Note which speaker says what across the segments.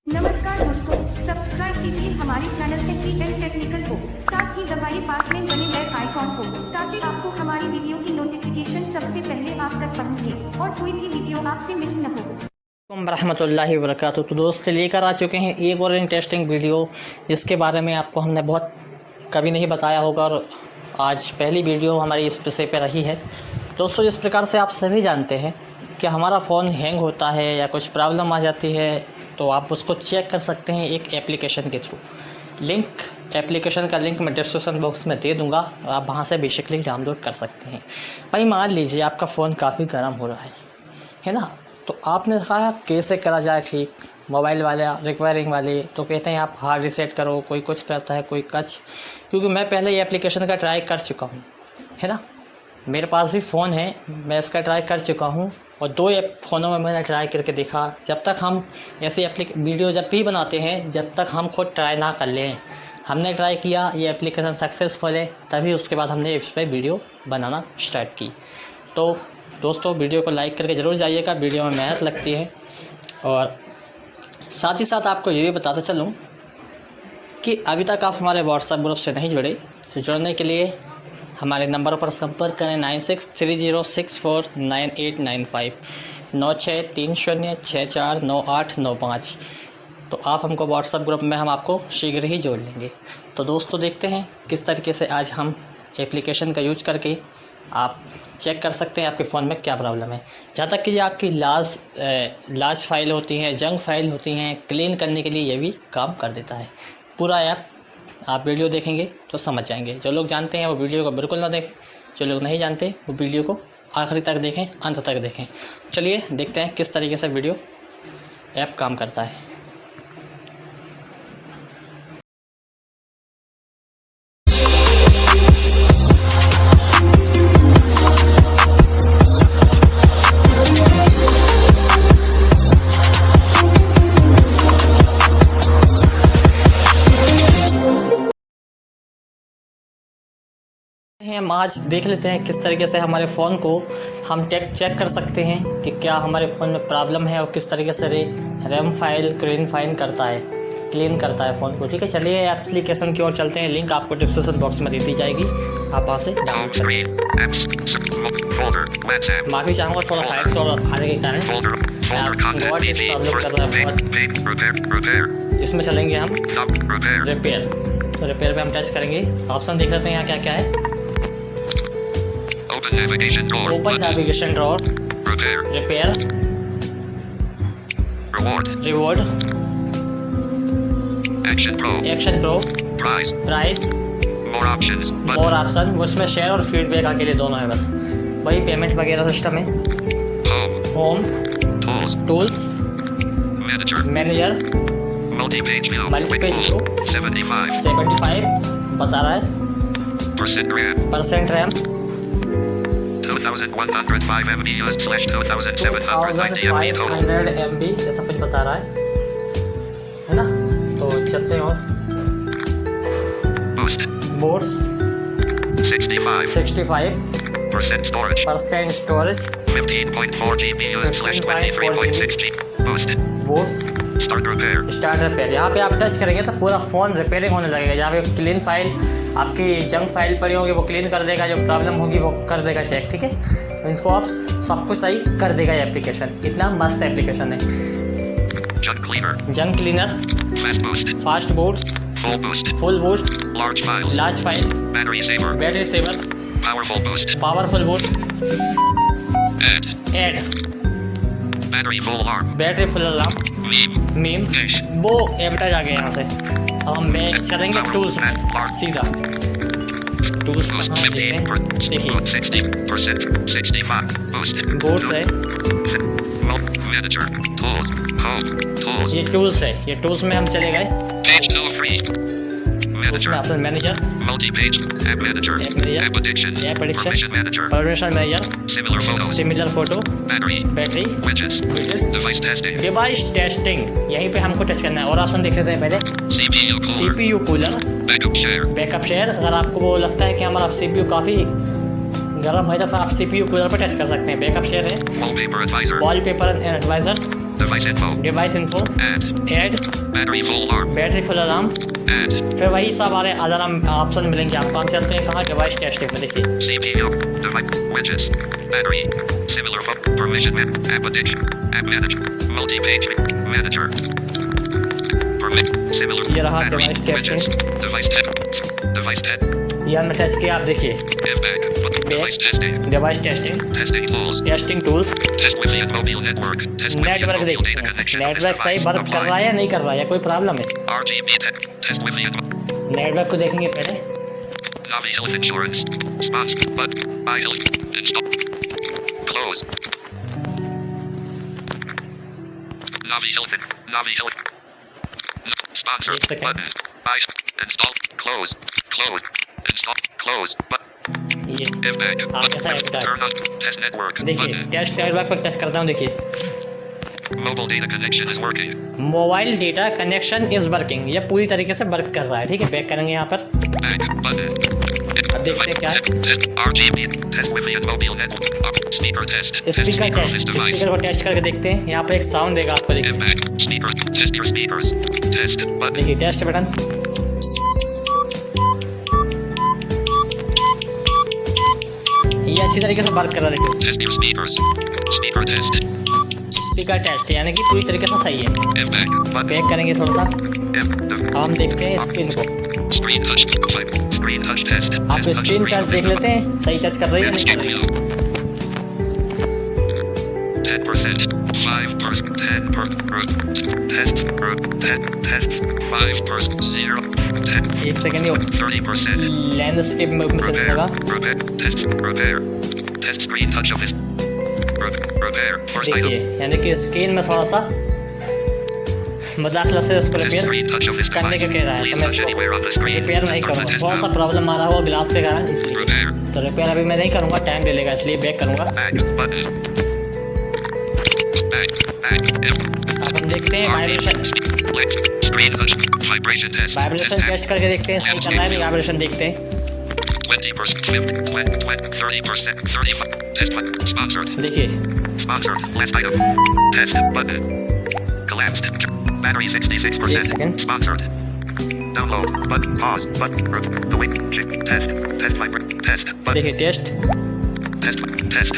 Speaker 1: नमस्कार दोस्तों, सब्सक्राइब कीजिए हमारे चैनल टेक्निकल को, साथ ही दबाइए पास में बने बेल आइकॉन को, ताकि आपको हमारी वीडियो की नोटिफिकेशन सबसे पहले आप तक पहुंचे और कोई भी वीडियो आपसे मिस न हो।
Speaker 2: रहमतुल्लाहि व बरकातुहू। तो दोस्त लेकर आ चुके हैं एक और इंटरेस्टिंग वीडियो, जिसके बारे में आपको हमने बहुत कभी नहीं बताया होगा और आज पहली वीडियो हमारी इस विषय पर रही है। दोस्तों, जिस प्रकार से आप सभी जानते हैं कि हमारा फ़ोन हैंग होता है या कुछ प्रॉब्लम आ जाती है, तो आप उसको चेक कर सकते हैं एक एप्लीकेशन के थ्रू। एप्लीकेशन का लिंक मैं डिस्क्रिप्शन बॉक्स में दे दूंगा, आप वहां से बेसिकली डाउनलोड कर सकते हैं। भाई मान लीजिए आपका फ़ोन काफ़ी गर्म हो रहा है ना, तो आपने कहा कैसे करा जाए ठीक। मोबाइल वाले रिक्वायरिंग वाले तो कहते हैं आप हार्ड रीसेट करो, कोई कुछ करता है कोई कुछ, क्योंकि मैं पहले ये एप्लीकेशन का ट्राई कर चुका हूँ, है ना। मेरे पास भी फ़ोन है, मैं इसका ट्राई कर चुका हूँ और 2 फ़ोनों में मैंने ट्राई करके देखा। जब तक हम ऐसी वीडियो जब भी बनाते हैं, जब तक हम खुद ट्राई ना कर लें, हमने ट्राई किया ये एप्लीकेशन सक्सेसफुल है, तभी उसके बाद हमने इस पर वीडियो बनाना स्टार्ट की। तो दोस्तों, वीडियो को लाइक करके ज़रूर जाइएगा, वीडियो में मेहनत लगती है। और साथ ही साथ आपको ये भी बताता चलूँ कि अभी तक आप हमारे व्हाट्सएप ग्रुप से नहीं जुड़े, तो जुड़ने के लिए हमारे नंबर पर संपर्क करें 9630649895 9630649895। तो आप हमको व्हाट्सएप ग्रुप में हम आपको शीघ्र ही जोड़ लेंगे। तो दोस्तों, देखते हैं किस तरीके से आज हम एप्लीकेशन का यूज करके आप चेक कर सकते हैं आपके फ़ोन में क्या प्रॉब्लम है। जहाँ तक कि आपकी लार्ज फाइल होती हैं, जंक फाइल होती हैं, क्लीन करने के लिए ये भी काम कर देता है। पूरा ऐप आप वीडियो देखेंगे तो समझ जाएंगे। जो लोग जानते हैं वो वीडियो को बिल्कुल ना देखें, जो लोग नहीं जानते वो वीडियो को आखिरी तक देखें, अंत तक देखें। चलिए देखते हैं किस तरीके से वीडियो ऐप काम करता है। हम आज देख लेते हैं किस तरीके से हमारे फ़ोन को हम चेक कर सकते हैं कि क्या हमारे फ़ोन में प्रॉब्लम है और किस तरीके से रैम फाइल क्लीन करता है फ़ोन को। ठीक है, चलिए एप्लीकेशन की ओर चलते हैं। लिंक आपको डिस्क्रिप्शन बॉक्स में दी दी जाएगी, आप वहाँ से डाउनलोड करें। माफ़ी चाहूँगा थोड़ा साइड से और आने के कारण बहुत प्रॉब्लम कर रहा है बहुत। इसमें चलेंगे हम रिपेयर। तो रिपेयर पे हम टच करेंगे, ऑप्शन देख लेते हैं यहाँ क्या क्या है। Open navigation drawer, repair, reward, action pro, price, more option। उसमें शेयर और फीडबैक अकेले दोनों है, बस वही पेमेंट वगैरह सिस्टम है। Home, tools, manager, multipage view 75 बता रहा है, percent RAM
Speaker 3: 2105 MB used / 2790 MB total
Speaker 2: MB ऐसा कुछ बता रहा है ना। तो चलते हैं और boards 65% storage
Speaker 3: 15.4 GB used / 23.60 boosted
Speaker 2: boards
Speaker 3: start
Speaker 2: repair. यहाँ पे आप टच करेंगे तो पूरा फ़ोन रिपेयरिंग होने लगेगा। जहाँ पे क्लीन फाइल आपकी जंक फाइल पड़ी होगी वो क्लीन कर देगा, जो प्रॉब्लम होगी वो कर देगा चेक। ठीक है, इसको आप सब कुछ सही कर देगा ये एप्लीकेशन। इतना मस्त एप्लीकेशन है। Junk cleaner, fast boot, full boost, large file, battery saver, powerful boot, add, battery full alarm, meme. वो एडवर्टाइज आ गया यहाँ से। अब हम चलेंगे टूल्स में सीधा। टूल्स देखिए बोर्ड्स है, ये टूल्स है। ये टूल्स में हम चले गए, option manager, permission manager, similar photo, battery, device testing, यहीं पे हमको टच करना है। और ऑप्शन देख लेते हैं पहले, CPU कूलर, बैकअप शेयर। अगर आपको वो लगता है कि हमारा CPU काफ़ी गर्म है तो आप CPU कूलर पर टच कर सकते हैं। बैकअप शेयर है, wallpaper advisor,
Speaker 3: Device info.
Speaker 2: Device info,
Speaker 3: Add.
Speaker 2: Add,
Speaker 3: Battery full alarm.
Speaker 2: Battery full alarm,
Speaker 3: Add.
Speaker 2: फिर वही सब आ रहे अलार्म ऑप्शन मिलेंगे आपको। हम चलते हैं कहाँ, डिवाइस टेस्टिंग में। देखिए
Speaker 3: CPU. Device. Widgets. Battery. Similar phone. Permission man. App addiction. App manager. Multi-page. Manager. Permit. Similar.
Speaker 2: ये रहा
Speaker 3: Battery.
Speaker 2: device testing.
Speaker 3: Widgets. Device 10. Device 10.
Speaker 2: ये हमने टेस्ट किया, आप देखिए
Speaker 3: Feedback. Device testing.
Speaker 2: Device testing,
Speaker 3: Testing tools.
Speaker 2: Testing tools,
Speaker 3: Test with the mobile network. Test with the
Speaker 2: network
Speaker 3: mobile
Speaker 2: देखते
Speaker 3: data
Speaker 2: हैं
Speaker 3: connection. of this
Speaker 2: network सही
Speaker 3: device.
Speaker 2: Work कर रहा है या नहीं कर रहा है, या कोई प्रॉब्लम है।
Speaker 3: RGB test with the
Speaker 2: network को देखेंगे पहले।
Speaker 3: Navi Health Insurance. Sponsor. But. I Health. Install. Close. Navi Health. Navi Health. Sponsor.
Speaker 2: Wait a second.
Speaker 3: Button. I. Install. Close. Close. Install. Close. But.
Speaker 2: ये
Speaker 3: Feedback.
Speaker 2: हाँ, कैसा है इनका?
Speaker 3: Turn on. Test network.
Speaker 2: देखिए
Speaker 3: Button.
Speaker 2: Test network पर test करता हूँ। देखिए
Speaker 3: Mobile data connection is working.
Speaker 2: Mobile data connection is working, ये पूरी तरीके से वर्क कर रहा है। ठीक है, बैक करेंगे यहाँ पर।
Speaker 3: Back. Button.
Speaker 2: अब देखते हैं क्या है।
Speaker 3: Test. RGB. Test with the mobile network. Speaker test. Test
Speaker 2: speaker
Speaker 3: speaker of
Speaker 2: test,
Speaker 3: this device.
Speaker 2: Speaker को टेस्ट करके देखते हैं। यहाँ पर एक साउंड देगा आपको। देखिए
Speaker 3: Feedback. Speaker. Test your speakers. Test. Button.
Speaker 2: देखिए टेस्ट बटन, ये अच्छी तरीके से वर्क कर रहा है। देखिए
Speaker 3: Test your speakers. Speaker test.
Speaker 2: Speaker test यानी कि पूरी तरीके से सही है।
Speaker 3: Feedback. Button.
Speaker 2: बैक करेंगे थोड़ा सा।
Speaker 3: The
Speaker 2: अब हम देखते हैं स्क्रीन को।
Speaker 3: screen touch. Click. Screen touch test.
Speaker 2: आप
Speaker 3: Test touch
Speaker 2: screen
Speaker 3: screen
Speaker 2: touch देख
Speaker 3: touch.
Speaker 2: लेते हैं, सही टच कर रही है या नहीं कर रही है।
Speaker 3: 10%. 5%. 10%. Tests. 5%. 0. 10.
Speaker 2: एक सेकेंड ही
Speaker 3: 30%.
Speaker 2: लैंडस्केप में से
Speaker 3: Repair.
Speaker 2: लगा।
Speaker 3: Repair. Test. Repair. Test screen touch of this. Repair. First
Speaker 2: देखिए
Speaker 3: item.
Speaker 2: यानी कि स्क्रीन में थोड़ा सा मजाक से उसको
Speaker 3: Test
Speaker 2: repair
Speaker 3: screen touch of this
Speaker 2: करने का
Speaker 3: device.
Speaker 2: कह रहा है,
Speaker 3: Please
Speaker 2: तो मैं
Speaker 3: touch
Speaker 2: इसको
Speaker 3: anywhere on the screen.
Speaker 2: Repair नहीं
Speaker 3: From the
Speaker 2: करूँगा।
Speaker 3: test
Speaker 2: थोड़ा सा
Speaker 3: now.
Speaker 2: प्रॉब्लम आ रहा होगा ग्लास के कारण, इसलिए
Speaker 3: Repair.
Speaker 2: तो रिपेयर अभी मैं नहीं करूँगा, टाइम ले लेगा, इसलिए बैक करूँगा।
Speaker 3: Back. Button. Back.
Speaker 2: अब हम देखते हैं vibration,
Speaker 3: Screen touch. Vibration test.
Speaker 2: Vibration test करके देखते हैं सही चल रहा है नहीं। वाइब्रेशन देखते हैं।
Speaker 3: 20%, 50%, 30%, 35%. Test button. Sponsored.
Speaker 2: देखिए
Speaker 3: Sponsored. Last item. Test button. Collapsed. Battery 66%.
Speaker 2: second.
Speaker 3: Sponsored. Download. Button. Pause. Button. The wait. Test. Test vibrate. Test. Button.
Speaker 2: देखिए टेस्ट,
Speaker 3: Test. Test.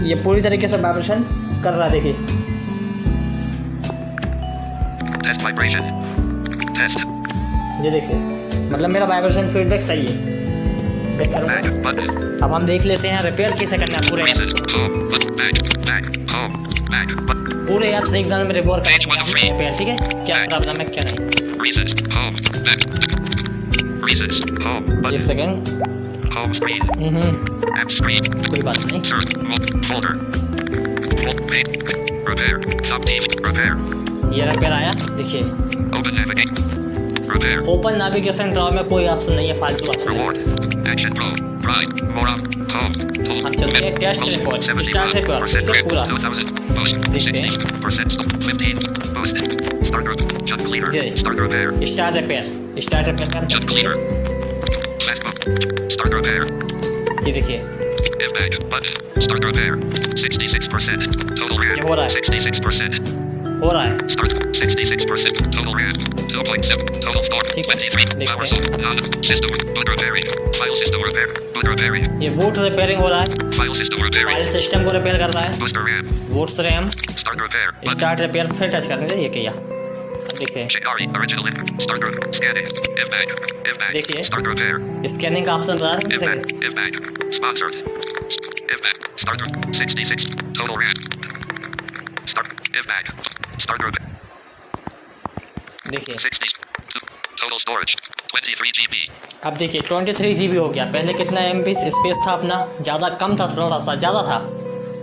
Speaker 2: ये पूरी तरीके से वाइब्रेशन कर रहा है। देखिए
Speaker 3: Test vibration. Test.
Speaker 2: ये देखिए, मतलब मेरा वाइब्रेशन फीडबैक सही है। बैक करूँगा।
Speaker 3: Back. Button.
Speaker 2: अब हम देख लेते हैं रिपेयर कैसे करना है पूरे app
Speaker 3: Reset. Home. Back. Home. Back. Button.
Speaker 2: पूरे ऐप से एकदम में report
Speaker 3: Page one of three.
Speaker 2: Repair. ठीक है, क्या प्रॉब्लम है क्या नहीं।
Speaker 3: Reset. Home. Back. Reset. Home.
Speaker 2: एक
Speaker 3: Button.
Speaker 2: Second.
Speaker 3: Home screen. App screen.
Speaker 2: कोई बात नहीं।
Speaker 3: Search. Folder. Page. Repair. Top TV. Repair.
Speaker 2: ये रिपेयर आया। देखिए
Speaker 3: Open navigate. Repair.
Speaker 2: Open navigation draw में कोई ऑप्शन नहीं है, फालतू ऑप्शन है।
Speaker 3: Reward. Action Pro. Pride. More up. Home. Tools.
Speaker 2: हम चलते हैं टेस्ट रिपोर्ट, स्टार्ट रिपोर्ट। ठीक है पूरा
Speaker 3: 2000. Boost.
Speaker 2: देखते हैं।
Speaker 3: 60%. 15. Boost. Start group. Junk leader.
Speaker 2: जी।
Speaker 3: Start repair.
Speaker 2: स्टार्ट रिपेयर का हम
Speaker 3: Junk
Speaker 2: test
Speaker 3: leader. Fastbook. Start repair.
Speaker 2: ये देखिए
Speaker 3: Impact. Button. Start repair. 66%. Total
Speaker 2: ये
Speaker 3: RAM.
Speaker 2: हो रहा है।
Speaker 3: 66%.
Speaker 2: हो रहा है।
Speaker 3: Start 66%. Total RAM 2.7. Total store
Speaker 2: ठीक है,
Speaker 3: 23.
Speaker 2: देखते
Speaker 3: Power
Speaker 2: हैं।
Speaker 3: source none. System boot repairing. File system repair. Boot repairing.
Speaker 2: ये बूट रिपेयरिंग हो रहा है,
Speaker 3: File system repairing.
Speaker 2: File system को रिपेयर कर रहा है।
Speaker 3: Booster RAM.
Speaker 2: Boots RAM
Speaker 3: Start repair. Button.
Speaker 2: Start repair फिर टच करेंगे। ये किया, अब देखिए
Speaker 3: Shikari original. Start group. Scanning. Impact.
Speaker 2: देखिए।
Speaker 3: Start repair.
Speaker 2: स्कैनिंग का ऑप्शन बता रहा है।
Speaker 3: Impact. Sponsored. Impact. Start group. 66. Total RAM. Start. Impact. Start group.
Speaker 2: देखिए
Speaker 3: 60. Total storage. 23 GB.
Speaker 2: अब देखिए 23 GB हो गया। पहले कितना MB स्पेस था अपना, ज़्यादा कम था, थोड़ा सा ज़्यादा था,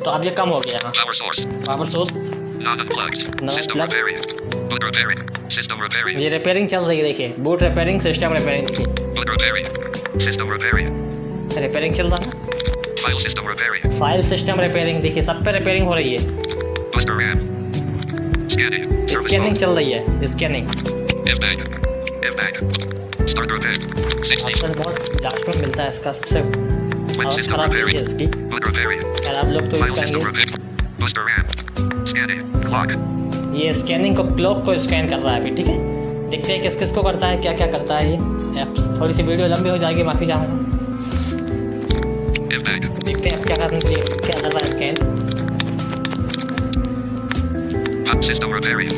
Speaker 2: तो अब ये कम हो गया।
Speaker 3: Power source.
Speaker 2: Power source
Speaker 3: Non-unplugged.
Speaker 2: Non
Speaker 3: System
Speaker 2: unplugged.
Speaker 3: repairing. Boot repairing. System repairing.
Speaker 2: ये रिपेयरिंग चल रही है। देखिए बूट रिपेयरिंग, सिस्टम रिपेयरिंग। देखिए
Speaker 3: Boot repairing. System repairing.
Speaker 2: Repairing चल रहा है।
Speaker 3: File system repairing.
Speaker 2: File system repairing, देखिए सब पे रिपेयरिंग हो रही है।
Speaker 3: Booster RAM. Scanning. Service
Speaker 2: scanning
Speaker 3: mode.
Speaker 2: चल रही है, scanning.
Speaker 3: Impact. Impact. Start repair. 60.
Speaker 2: Option बहुत लास्ट में मिलता है इसका, सबसे
Speaker 3: When
Speaker 2: और
Speaker 3: system
Speaker 2: खराब नहीं है
Speaker 3: repairing.
Speaker 2: इसकी।
Speaker 3: Boot repairing.
Speaker 2: खराब लोग तो
Speaker 3: File
Speaker 2: यूज़
Speaker 3: system
Speaker 2: करेंगे।
Speaker 3: repair. Booster RAM. Scanning. Clock.
Speaker 2: ये स्कैनिंग को क्लॉक को स्कैन कर रहा है अभी, ठीक है। देखते हैं किस किस को करता है, क्या क्या करता है ये ऐप्स। थोड़ी सी वीडियो लंबी हो जाएगी, माफ़ी चाहूँगा। देखते हैं अब क्या करने के लिए क्या कर रहा है scan.
Speaker 3: System repairing.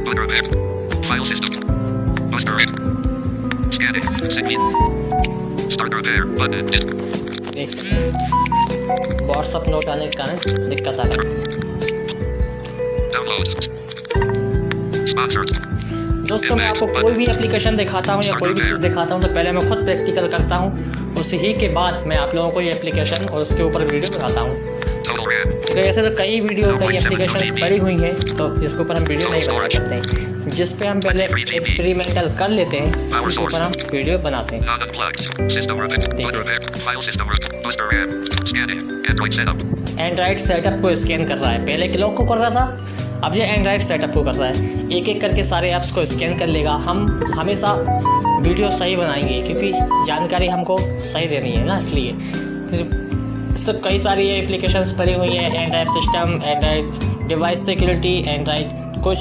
Speaker 3: Boot repair. File system. Booster repair. Scanning. Segment. Start repair. Button.
Speaker 2: देख सकते हैं व्हाट्सअप नोट आने के कारण दिक्कत आ रहा है।
Speaker 3: Download. Sponsored.
Speaker 2: दोस्तों मैं आपको कोई भी एप्लीकेशन दिखाता हूँ या कोई भी चीज़ दिखाता हूँ तो पहले मैं खुद प्रैक्टिकल करता हूँ, उसी ही के बाद मैं आप लोगों को ये एप्लीकेशन और उसके ऊपर वीडियो बनाता हूँ। तो ऐसे तो कई वीडियो कई एप्लीकेशन पड़ी हुई हैं, तो इसके ऊपर हम वीडियो नहीं बना करते हैं। जिस पे हम पहले एक्सपेरिमेंटल कर लेते हैं उसी के ऊपर हम वीडियो बनाते हैं। एंड्रॉइड सेटअप को स्कैन कर रहा है, पहले क्लॉक को कर रहा था, अब ये एंड्रॉइड सेटअप को कर रहा है। एक एक करके सारे ऐप्स को स्कैन कर लेगा। हम हमेशा वीडियो सही बनाएंगे क्योंकि जानकारी हमको सही देनी है ना, इसलिए तो कई सारी एप्लीकेशंस पड़ी हुई हैं। Android system, Android device security, Android कुछ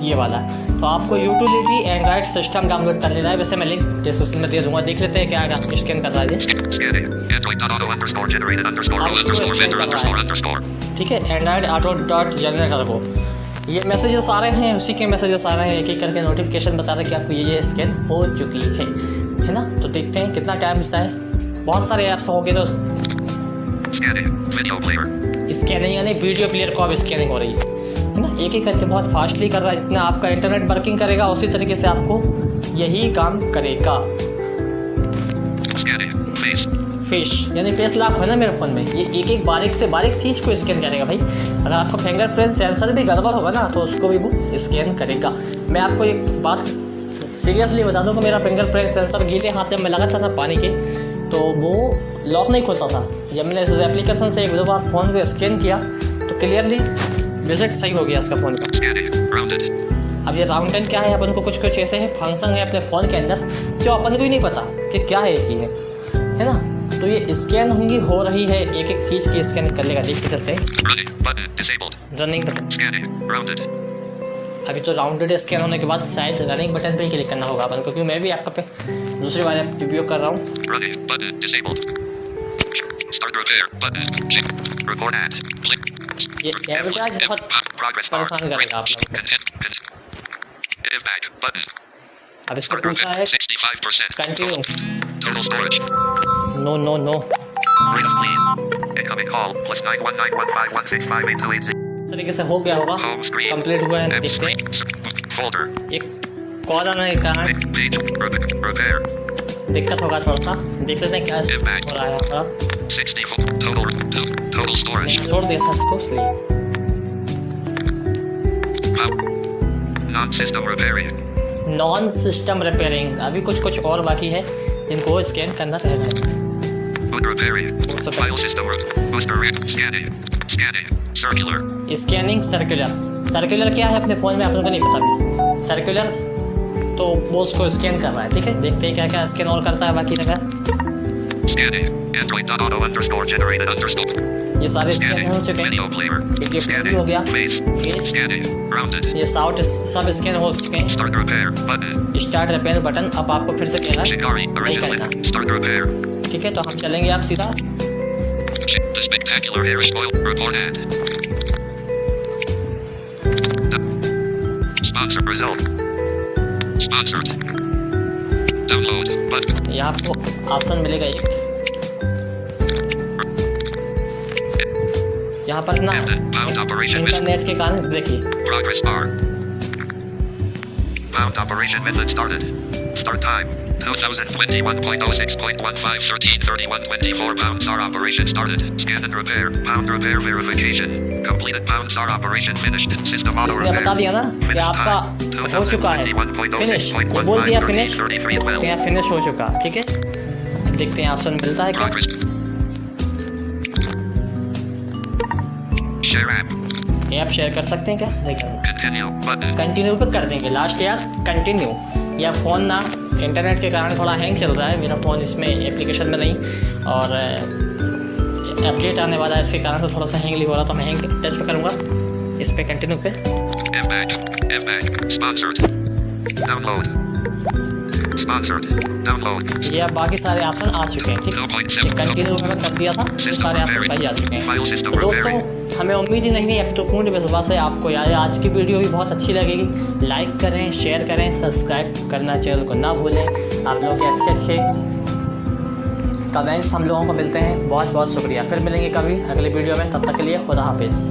Speaker 2: ये वाला। तो आपको यूटिलिटी एंड्रॉइड सिस्टम डाउनलोड कर लेना है। वैसे मैं लिंक डिस्क्रिप्शन में दे दूंगा, देख लेते हैं क्या स्कैन कर रहा है। ठीक है, एंड्रॉइड ऑटो डॉट जनरेटर को ये मैसेजेस आ रहे हैं, उसी के मैसेजेस आ रहे हैं, एक एक करके नोटिफिकेशन बता रहे हैं कि आपको ये स्कैन हो चुकी है ना। तो देखते हैं कितना टाइम मिलता है। बहुत सारे ऐप्स होंगे तो स्कैनिंग यानी वीडियो प्लेयर को अब स्कैनिंग हो रही है ना, एक एक करके बहुत फास्टली कर रहा है। जितना आपका इंटरनेट वर्किंग करेगा उसी तरीके से आपको यही काम करेगा। फेस यानी फेस लॉक है ना मेरे फ़ोन में, ये एक एक बारीक से बारीक चीज़ को स्कैन करेगा भाई। अगर आपका फिंगरप्रिंट सेंसर भी गड़बड़ होगा ना तो उसको भी वो स्कैन करेगा। मैं आपको एक बात सीरियसली बता दूँ कि मेरा फिंगरप्रिंट सेंसर गीले हाथ से मैं लगाता था पानी के तो वो लॉक नहीं खोलता था। जब मैंने इस एप्लीकेशन से एक दो बार फ़ोन को स्कैन किया तो क्लियरली विजिट सही हो गया इसका फ़ोन का। अब ये राउंडेड क्या है, अपन को कुछ कुछ ऐसे है फंक्शन है अपने फ़ोन के अंदर जो अपन को ही नहीं पता कि क्या है ये चीज़ है ना। तो ये स्कैन होंगी हो रही है, एक एक चीज़ की स्कैन कर लेगा। देखते करते हैं रनिंग बटन। अभी तो राउंडेड स्कैन होने के बाद शायद रनिंग बटन पे ही क्लिक करना होगा अपन को, क्योंकि मैं भी आपका पे दूसरी बार उपयोग कर रहा हूँ। ये एडवर्टाइज बहुत परेशान करेगा आप लोगों को। अब इसको पूछा है कंटिन्यू, नो नो नो इस तरीके से हो गया होगा, कंप्लीट हुआ है। देखते हैं एक कॉल आने के कारण दिक्कत होगा थोड़ा सा, देख लेते हैं क्या हो रहा है। छोड़ दिया था इसको इसलिए। नॉन सिस्टम रिपेयरिंग अभी कुछ कुछ और बाकी है, इनको स्कैन करना रहेगा। स्कैनिंग सर्कुलर क्या है अपने फ़ोन में आप लोगों को नहीं पता भी। सर्कुलर तो वो उसको स्कैन कर रहा है। ठीक है, देखते हैं क्या क्या स्कैन और करता है बाकी जगह। ये सारे स्कैन हो चुके हैं, हो गया फेस, ये साउट सब स्कैन हो चुके हैं। स्टार्ट रिपेयर बटन अब आपको फिर से कहना नहीं करना। ठीक है, तो हम चलेंगे आप सीधा यहाँ आपको ऑप्शन मिलेगा एक, यहाँ पर ना इंटरनेट के कारण देखिए
Speaker 3: Bound operation method started. Start time 2021.06.15 13:31:24. Bound SAR operation started. Scan and repair. Bound repair verification completed. Bound SAR operation finished. System auto repair.
Speaker 2: बता दिया ना कि आपका हो चुका है फिनिश, ये बोल दिया फिनिश, यहाँ फिनिश हो चुका। ठीक है, अब देखते हैं ऑप्शन मिलता है क्या। ऐप शेयर कर सकते हैं क्या, देखिए कंटिन्यू पे कर देंगे लास्ट यार कंटिन्यू। या फ़ोन ना इंटरनेट के कारण थोड़ा हैंग चल रहा है मेरा फ़ोन, इसमें एप्लीकेशन में नहीं और अपडेट आने वाला है, इसके कारण से थोड़ा सा हैंग हो रहा, तो मैं हैंग टेस्ट पे करूँगा। इस पे कंटिन्यू पे
Speaker 3: TalkBack. Sponsored. Download. Sponsored. Download.
Speaker 2: ये अब बाकी सारे ऑप्शन आ चुके हैं, ठीक है। कंटिन्यू में कर दिया था, ये सारे ऑप्शन सही आ चुके हैं। तो दोस्तों हमें उम्मीद ही नहीं है, अब तो पूर्ण विश्वास है आपको यार आज की वीडियो भी बहुत अच्छी लगेगी। लाइक करें, शेयर करें, सब्सक्राइब करना चैनल को ना भूलें। आप लोग के अच्छे कमेंट्स हम लोगों को मिलते हैं, बहुत बहुत शुक्रिया। फिर मिलेंगे कभी अगले वीडियो में, तब तक के लिए खुदा हाफिज़।